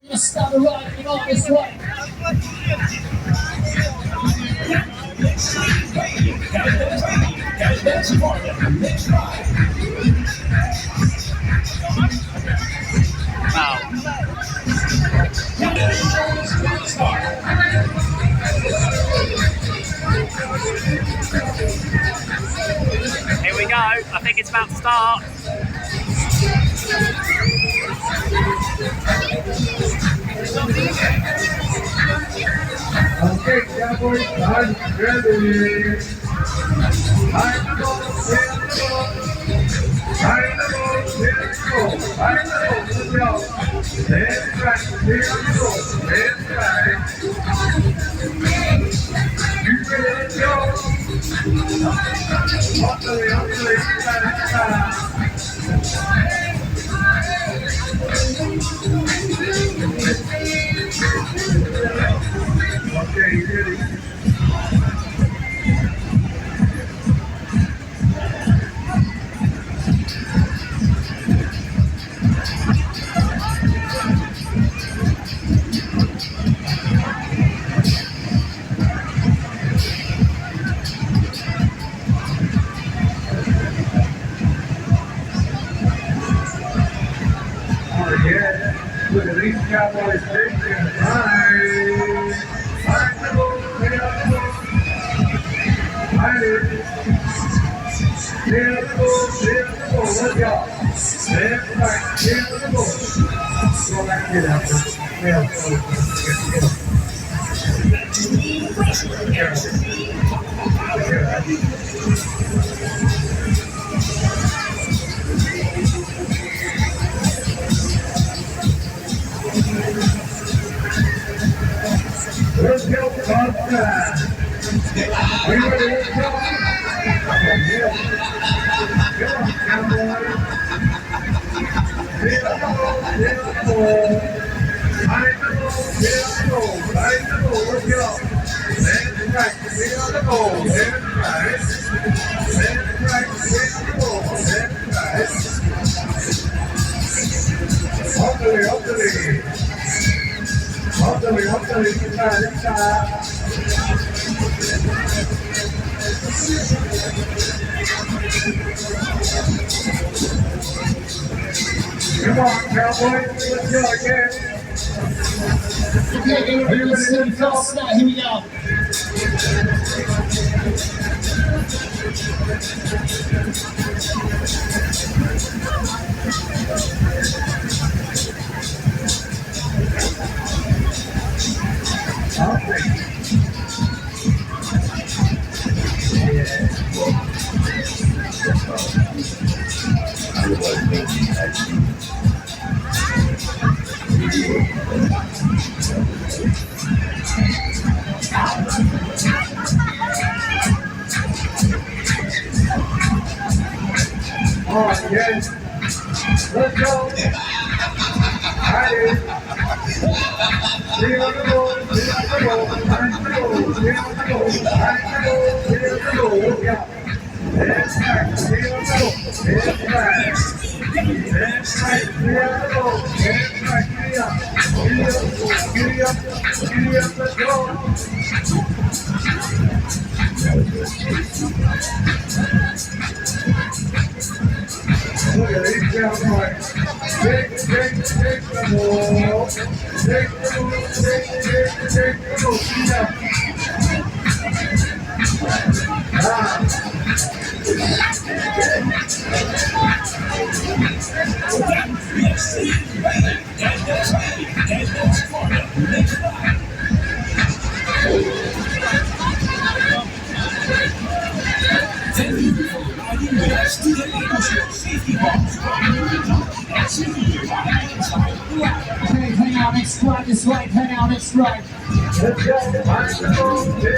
Just start the right and on this way. Here we go. I think it's about to start. Okay, Cowboys, I'm ready. I'm the ball, hit the ball. I'm the ball, hit the ball. I'm the ball, let's go. Left, right, hit the ball. Left, right. You ready, let's go. Up the way, Okay, you ready? Yeah, look at these Cowboys taking time. Find the ball, clear the ball. Find it. Clear the ball, let's go. Left, right, clear the ball. Go back, get out there. Let's go, Offride. Are you ready? Let's go. Come on, Cowboy. Hit the ball, hit the ball. Hit the ball, hit the ball. Hit the ball, let's go. Left, right, hit the ball. Left, right. Left, right, hit the ball. Left, right. Up the way, up the way. Up the way, inside. Come on, Cowboys, let's go again. Okay, everybody, let's first start. Here we go. All right, yes. Let's go. Ready. Clear the ball, clear the ball, clear the ball, clear the ball, clear the ball, let's go. Left, right, clear the ball, left, right. Left, right, clear the ball, left, right, clear, let's go. Look at these Cowboys. Take the ball. Take the ball. See ya. Okay, hang out next right, this way, hang out next right. Let's go.